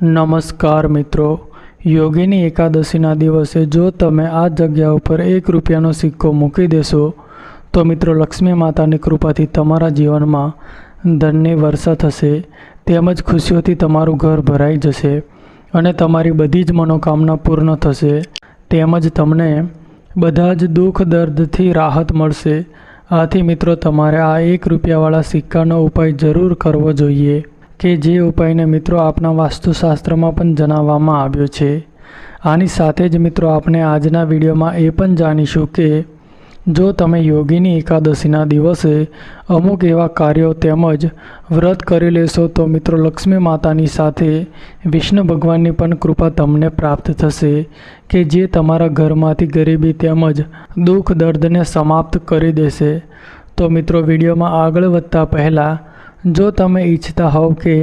નમસ્કાર મિત્રો, યોગીની એકાદશીના દિવસે જો તમે આ જગ્યા ઉપર ₹1નો સિક્કો મૂકી દેશો તો મિત્રો લક્ષ્મી માતાની કૃપાથી તમારા જીવનમાં ધનની વર્ષા થશે, તેમજ ખુશીઓથી તમારું ઘર ભરાઈ જશે અને તમારી બધી જ મનોકામના પૂર્ણ થશે, તેમજ તમને બધા જ દુઃખ દર્દથી રાહત મળશે। આથી મિત્રો તમારે આ ₹1વાળા સિક્કાનો ઉપાય જરૂર કરવો જોઈએ કે જે ઉપાયને મિત્રો આપણા વાસ્તુશાસ્ત્રમાં પણ જણાવવામાં આવ્યો છે। આની સાથે જ મિત્રો આપણે આજના વિડીયોમાં એ પણ જાણીશું કે જો તમે યોગીની એકાદશીના દિવસે અમુક એવા કાર્યો તેમજ વ્રત કરી લેશો તો મિત્રો લક્ષ્મી માતાની સાથે વિષ્ણુ ભગવાનની પણ કૃપા તમને પ્રાપ્ત થશે કે જે તમારા ઘરમાંથી ગરીબી તેમજ દુઃખ દર્દને સમાપ્ત કરી દેશે। તો મિત્રો વિડીયોમાં આગળ વધતા પહેલાં જો તમે ઈચ્છતા હોવ કે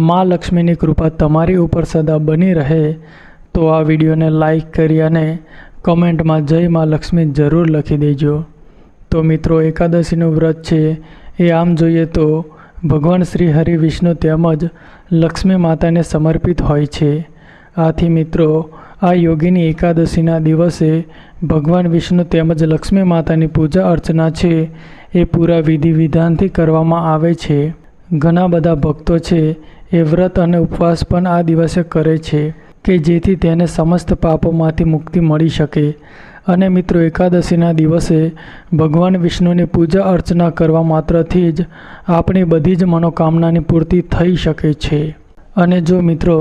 માં લક્ષ્મીની કૃપા તમારી ઉપર સદા બની રહે તો આ વિડીયોને લાઈક કરી અને કમેન્ટમાં જય માં લક્ષ્મી જરૂર લખી દેજો। તો મિત્રો એકાદશીનું વ્રત છે એ આમ જોઈએ તો ભગવાન શ્રી હરિ વિષ્ણુ તેમજ લક્ષ્મી માતાને સમર્પિત હોય છે। આથી મિત્રો આ યોગીની એકાદશીના દિવસે ભગવાન વિષ્ણુ તેમજ લક્ષ્મી માતાની પૂજા અર્ચના છે એ પૂરા વિધિ વિધાનથી કરવામાં આવે છે। ઘણા બધા ભક્તો છે એ વ્રત અને ઉપવાસ પણ આ દિવસે કરે છે કે જેથી તેને સમસ્ત પાપોમાંથી મુક્તિ મળી શકે અને મિત્રો એકાદશીના દિવસે ભગવાન વિષ્ણુની પૂજા અર્ચના કરવા માત્રથી જ આપણી બધી જ મનોકામનાની પૂર્તિ થઈ શકે છે। અને જો મિત્રો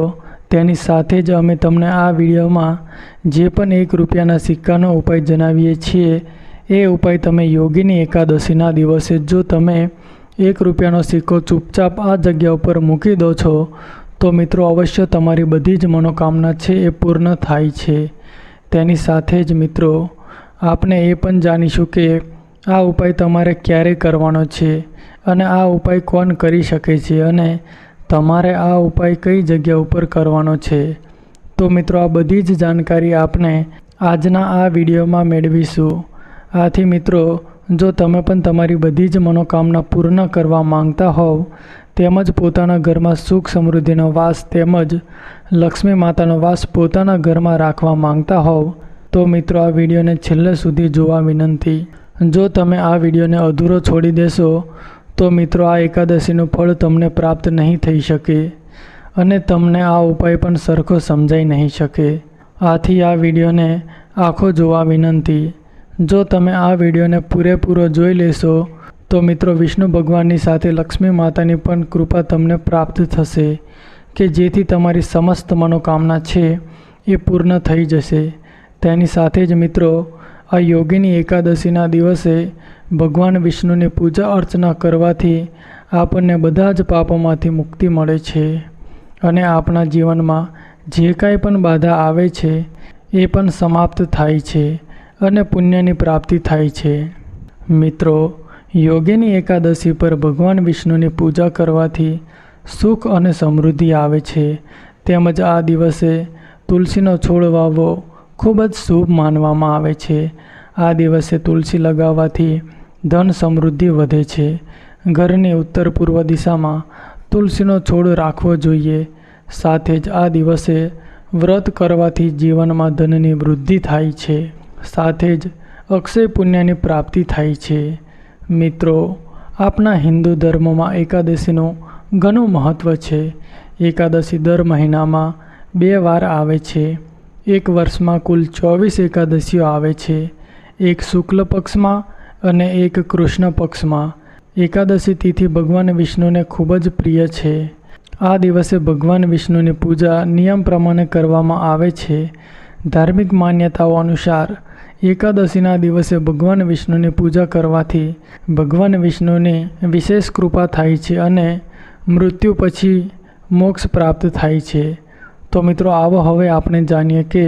તેની સાથે જ અમે તમને આ વિડીયોમાં જે પણ ₹1ના સિક્કાનો ઉપાય જણાવીએ છીએ એ ઉપાય તમે યોગીની એકાદશીના દિવસે જો તમે ₹1નો સિક્કો ચૂપચાપ આ જગ્યા ઉપર મૂકી દો છો તો મિત્રો અવશ્ય તમારી બધી જ મનોકામના છે એ પૂર્ણ થાય છે। તેની સાથે જ મિત્રો આપણે એ પણ જાણીશું કે આ ઉપાય તમારે ક્યારે કરવાનો છે અને આ ઉપાય કોણ કરી શકે છે અને તમારે આ ઉપાય કઈ જગ્યા ઉપર કરવાનો છે। તો મિત્રો આ બધી જ જાણકારી આપણે આજના આ વિડીયોમાં મેળવીશું। આથી મિત્રો જો તમે પણ તમારી બધી જ મનોકામના પૂર્ણ કરવા માંગતા હોવ તેમજ પોતાના ઘરમાં સુખ સમૃદ્ધિનો વાસ તેમજ લક્ષ્મી માતાનો વાસ પોતાના ઘરમાં રાખવા માંગતા હોવ તો મિત્રો આ વિડીયોને છેલ્લે સુધી જોવા વિનંતી। જો તમે આ વિડીયોને અધૂરો છોડી દેશો તો મિત્રો આ એકાદશીનું ફળ તમને પ્રાપ્ત નહીં થઈ શકે અને તમને આ ઉપાય પણ સરખો સમજાઈ નહીં શકે। આથી આ વિડીયોને આખો જોવા વિનંતી। જો તમે આ વિડીયોને પૂરેપૂરો જોઈ લેશો તો મિત્રો વિષ્ણુ ભગવાનની સાથે લક્ષ્મી માતાની પણ કૃપા તમને પ્રાપ્ત થશે કે જેથી તમારી સમસ્ત મનોકામના છે એ પૂર્ણ થઈ જશે। તેની સાથે જ મિત્રો આ યોગીની એકાદશીના દિવસે ભગવાન વિષ્ણુની પૂજા અર્ચના કરવાથી આપણને બધા જ પાપોમાંથી મુક્તિ મળે છે અને આપણા જીવનમાં જે કાંઈ પણ બાધા આવે છે એ પણ સમાપ્ત થાય છે અને પુણ્યની પ્રાપ્તિ થાય છે। મિત્રો યોગીની એકાદશી પર ભગવાન વિષ્ણુની પૂજા કરવાથી સુખ અને સમૃદ્ધિ આવે છે તેમજ આ દિવસે તુલસીનો છોડ વાવવો ખૂબ જ શુભ માનવામાં આવે છે। આ દિવસે તુલસી લગાવવાથી ધન સમૃદ્ધિ વધે છે। ઘરની ઉત્તર પૂર્વ દિશામાં તુલસીનો છોડ રાખવો જોઈએ। સાથે જ આ દિવસે વ્રત કરવાથી જીવનમાં ધનની વૃદ્ધિ થાય છે, સાથે જ અક્ષય પુણ્યની પ્રાપ્તિ થાય છે। મિત્રો આપણા હિન્દુ ધર્મમાં એકાદશીનું ઘણું મહત્ત્વ છે। એકાદશી દર મહિનામાં 2 વાર આવે છે। એક વર્ષમાં કુલ 24 એકાદશીઓ આવે છે, એક શુક્લ પક્ષમાં અને એક કૃષ્ણ પક્ષમાં। એકાદશી તિથિ ભગવાન વિષ્ણુને ખૂબ જ પ્રિય છે। આ દિવસે ભગવાન વિષ્ણુની પૂજા નિયમ પ્રમાણે કરવામાં આવે છે। ધાર્મિક માન્યતાઓ અનુસાર એકાદશીના દિવસે ભગવાન વિષ્ણુની પૂજા કરવાથી ભગવાન વિષ્ણુની વિશેષ કૃપા થાય છે અને મૃત્યુ પછી મોક્ષ પ્રાપ્ત થાય છે। તો મિત્રો આવો હવે આપણે જાણીએ કે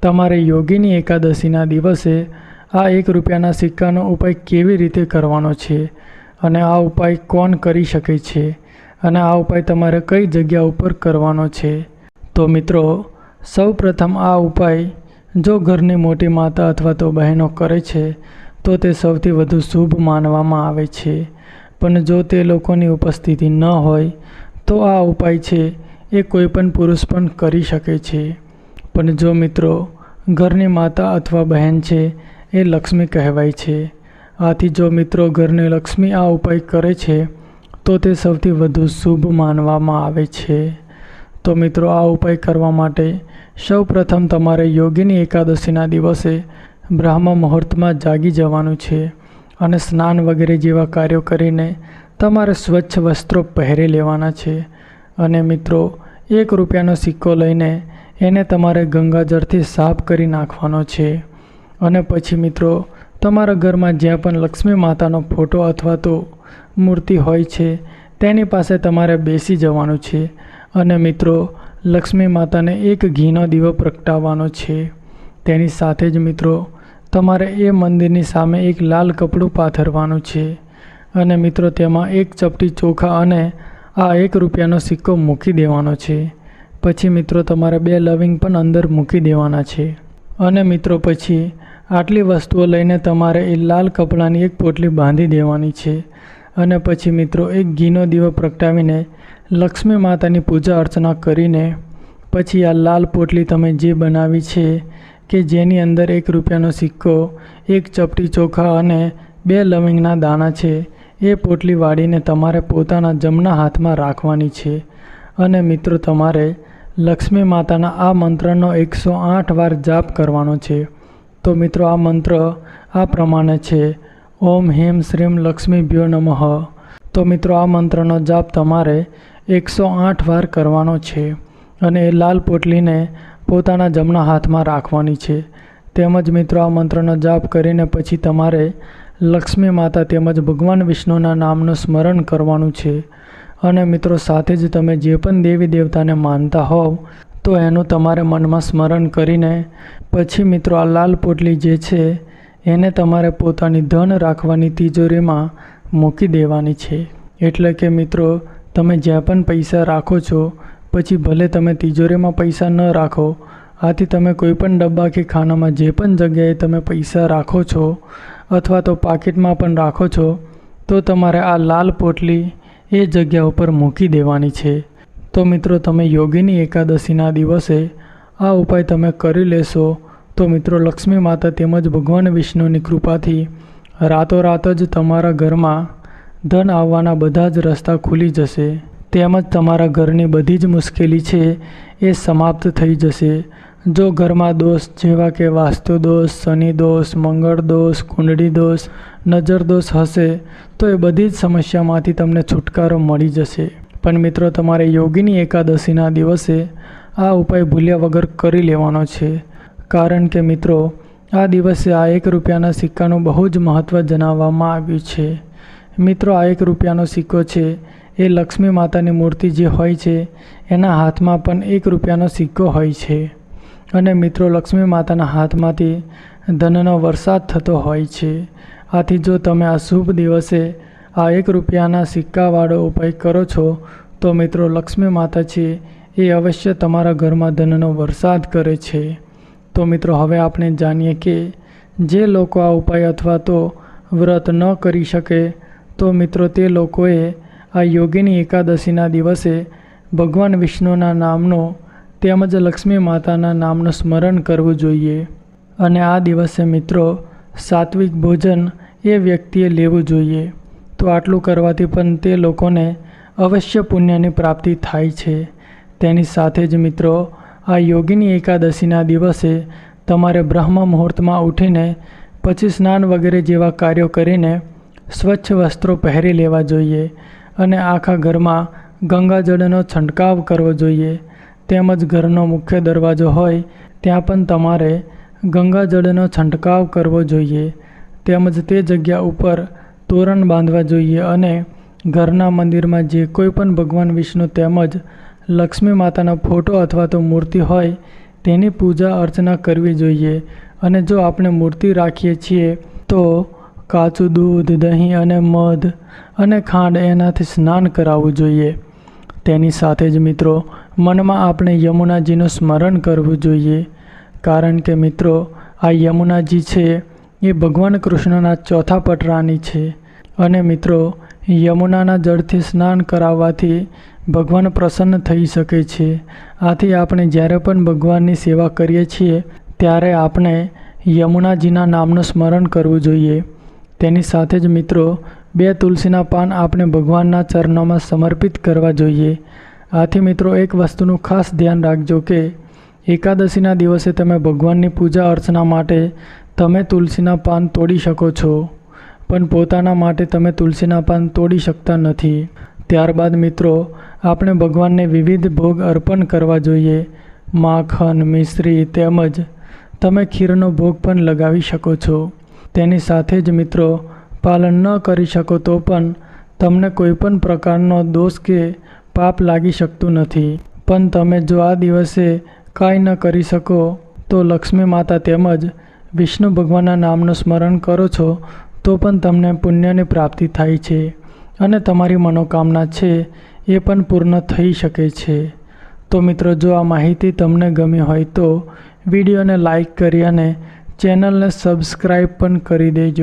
તમારે યોગીની એકાદશીના દિવસે આ ₹1ના સિક્કાનો ઉપાય કેવી રીતે કરવાનો છે અને આ ઉપાય કોણ કરી શકે છે અને આ ઉપાય તમારે કઈ જગ્યા ઉપર કરવાનો છે। તો મિત્રો સૌપ્રથમ આ ઉપાય જો ઘરની મોટી માતા અથવા તો બહેનો કરે છે તો તે સૌથી વધુ શુભ માનવામાં આવે છે, પણ જો તે લોકોની ઉપસ્થિતિ ન હોય તો આ ઉપાય છે એ કોઈ પણ પુરુષ પણ કરી શકે છે. પણ જો મિત્રો ઘરની માતા અથવા બહેન છે એ લક્ષ્મી કહેવાય છે. આથી જો મિત્રો ઘરની લક્ષ્મી આ ઉપાય કરે છે તો તે સૌથી વધુ શુભ માનવામાં આવે છે. તો મિત્રો આ ઉપાય કરવા માટે સૌ પ્રથમ તમારે યોગીની એકાદશીના દિવસે બ્રહ્મ મુહૂર્તમાં જાગી જવાનું છે અને સ્નાન વગેરે જેવા કાર્યો કરીને તમારે સ્વચ્છ વસ્ત્રો પહેરી લેવાના છે. અને મિત્રો 1 રૂપિયાનો સિક્કો લઈને એને તમારે ગંગાજળથી સાફ કરી નાખવાનો છે. અને પછી મિત્રો તમારા ઘરમાં જ્યાં પણ લક્ષ્મી માતાનો ફોટો અથવા તો મૂર્તિ હોય છે તેની પાસે તમારે બેસી જવાનું છે. અને મિત્રો લક્ષ્મી માતાને એક ઘીનો દીવો પ્રગટાવવાનો છે. તેની સાથે જ મિત્રો તમારે એ મંદિરની સામે એક લાલ કપડું પાથરવાનું છે. અને મિત્રો તેમાં 1 ચપટી ચોખા અને આ 1 રૂપિયાનો સિક્કો મૂકી દેવાનો છે. પછી મિત્રો તમારે 2 લવિંગ પણ અંદર મૂકી દેવાના છે. અને મિત્રો પછી આટલી વસ્તુઓ લઈને તમારે એ લાલ કપડાની એક પોટલી બાંધી દેવાની છે. અને પછી મિત્રો એક ઘીનો દીવો પ્રગટાવીને લક્ષ્મી માતાની પૂજા અર્ચના કરીને પછી આ લાલ પોટલી તમે જે બનાવી છે કે જેની અંદર 1 રૂપિયાનો સિક્કો, 1 ચપટી ચોખા અને 2 લવિંગના દાણા છે એ પોટલી વાળીને તમારે પોતાના જમણા હાથમાં રાખવાની છે. અને મિત્રો તમારે લક્ષ્મી માતાના આ મંત્રનો 108 વાર જાપ કરવાનો છે. તો મિત્રો આ મંત્ર આ પ્રમાણે છે: ઓમ હેમ શ્રીમ લક્ષ્મીભ્યો નમઃ. તો મિત્રો આ મંત્રનો જાપ તમારે 108 વાર કરવાનો છે. અને એ લાલ પોટલીને પોતાના જમણા હાથમાં રાખવાની છે. તેમજ મિત્રો આ મંત્રનો જાપ કરીને પછી તમારે લક્ષ્મી માતા તેમજ ભગવાન વિષ્ણુના નામનું સ્મરણ કરવાનું છે. અને મિત્રો સાથે જ તમે જે પણ દેવી દેવતાને માનતા હોવ તો એનું તમારે મનમાં સ્મરણ કરીને પછી મિત્રો આ લાલ પોટલી જે છે એને તમારે પોતાની ધન રાખવાની તિજોરીમાં મૂકી દેવાની છે. એટલે કે મિત્રો તમે જ્યાં પણ પૈસા રાખો છો પછી ભલે તમે તિજોરીમાં પૈસા ન રાખો, આથી તમે કોઈ પણ ડબ્બા કે ખાનામાં જે પણ જગ્યાએ તમે પૈસા રાખો છો અથવા તો પાકીટમાં પણ રાખો છો તો તમારે આ લાલ પોટલી એ જગ્યા ઉપર મૂકી દેવાની છે. તો મિત્રો તમે યોગીની એકાદશીના દિવસે આ ઉપાય તમે કરી લેશો તો મિત્રો લક્ષ્મી માતા તેમજ ભગવાન વિષ્ણુની કૃપાથી રાતોરાત જ તમારા ઘરમાં ધન આવવાના બધા જ રસ્તા ખુલી જશે. તેમજ તમારા ઘરની બધી જ મુશ્કેલી છે એ સમાપ્ત થઈ જશે. જો ઘરમાં દોષ જેવા કે વાસ્તુ દોષ, શનિ દોષ, મંગળ દોષ, કુંડળી દોષ, નજર દોષ હશે તો એ બધી જ સમસ્યામાંથી તમને છુટકારો મળી જશે. પણ મિત્રો તમારે યોગીની એકાદશીના દિવસે આ ઉપાય ભૂલ્યા વગર કરી લેવાનો છે. કારણ કે મિત્રો આ દિવસે આ 1 રૂપિયાના સિક્કાનું બહુ જ મહત્ત્વ જણાવવામાં આવ્યું છે. મિત્રો આ 1 રૂપિયાનો સિક્કો છે એ લક્ષ્મી માતાની મૂર્તિ જે હોય છે એના હાથમાં પણ 1 રૂપિયાનો સિક્કો હોય છે. અને મિત્રો લક્ષ્મી માતાના હાથમાંથી ધનનો વરસાદ થતો હોય છે. આથી જો તમે આ શુભ દિવસે આ 1 રૂપિયાના સિક્કાવાળો ઉપાય કરો છો તો મિત્રો લક્ષ્મી માતા છે એ અવશ્ય તમારા ઘરમાં ધનનો વરસાદ કરે છે. તો મિત્રો હવે આપણે જાણીએ કે જે લોકો આ ઉપાય અથવા તો વ્રત ન કરી શકે તો મિત્રો તે લોકોએ આ યોગીની એકાદશીના દિવસે ભગવાન વિષ્ણુના નામનો તેમજ લક્ષ્મી માતાના નામનું સ્મરણ કરવું જોઈએ. અને આ દિવસે મિત્રો સાત્વિક ભોજન એ વ્યક્તિએ લેવું જોઈએ. તો આટલું કરવાથી પણ તે લોકોને અવશ્ય પુણ્યની પ્રાપ્તિ થાય છે. તેની સાથે જ મિત્રો આ યોગીની એકાદશીના દિવસે તમારે બ્રહ્મ મુહૂર્તમાં ઉઠીને પછી સ્નાન વગેરે જેવા કાર્યો કરીને સ્વચ્છ વસ્ત્રો પહેરી લેવા જોઈએ. અને આખા ઘરમાં ગંગાજળનો છંટકાવ કરવો જોઈએ. તેમજ ઘરનો મુખ્ય દરવાજો હોય ત્યાં પણ તમારે ગંગાજળનો છંટકાવ કરવો જોઈએ. તેમજ તે જગ્યા ઉપર તોરણ બાંધવા જોઈએ. અને ઘરના મંદિરમાં જે કોઈ પણ ભગવાન વિષ્ણુ તેમજ લક્ષ્મી માતાનો ફોટો અથવા તો મૂર્તિ હોય તેની પૂજા અર્ચના કરવી જોઈએ. અને જો આપણે મૂર્તિ રાખીએ છીએ તો કાચું દૂધ, દહીં અને મધ અને ખાંડ એનાથી સ્નાન કરાવવું જોઈએ. તેની સાથે જ મિત્રો મનમાં આપણે યમુનાજીનું સ્મરણ કરવું જોઈએ. કારણ કે મિત્રો આ યમુનાજી છે એ ભગવાન કૃષ્ણના ચોથા પટ રાની છે. અને મિત્રો યમુનાના જળથી સ્નાન કરાવવાથી ભગવાન પ્રસન્ન થઈ શકે છે. આથી આપણે જ્યારે પણ ભગવાનની સેવા કરીએ છીએ ત્યારે આપણે યમુનાજીના નામનું સ્મરણ કરવું જોઈએ. તેની સાથે જ મિત્રો 2 તુલસીના પાન આપણે ભગવાનના ચરણોમાં સમર્પિત કરવા જોઈએ. આથી મિત્રો એક વસ્તુનું ખાસ ધ્યાન રાખજો કે એકાદશીના દિવસે તમે ભગવાનની પૂજા અર્ચના માટે તમે તુલસીના પાન તોડી શકો છો, પણ પોતાના માટે તમે તુલસીના પાન તોડી શકતા નથી. ત્યારબાદ મિત્રો આપણે ભગવાનને વિવિધ ભોગ અર્પણ કરવા જોઈએ. માખણ, મિશ્રી તેમજ તમે ખીરનો ભોગ પણ લગાવી શકો છો. તેની સાથે જ મિત્રો પાલન ન કરી શકો તો પણ તમને કોઈ પણ પ્રકારનો દોષ કે પાપ લાગી શકતું નથી. પણ તમે જો આ દિવસે કાંઈ ન કરી શકો તો લક્ષ્મી માતા તેમજ વિષ્ણુ ભગવાનના નામનું સ્મરણ કરો છો તો પણ તમને પુણ્યની પ્રાપ્તિ થાય છે અને તમારી મનોકામના છે એ પણ પૂર્ણ થઈ શકે છે. તો મિત્રો જો આ માહિતી તમને ગમી હોય તો વિડીયોને લાઈક કરી અને ચેનલને સબસ્ક્રાઈબ પણ કરી દેજો.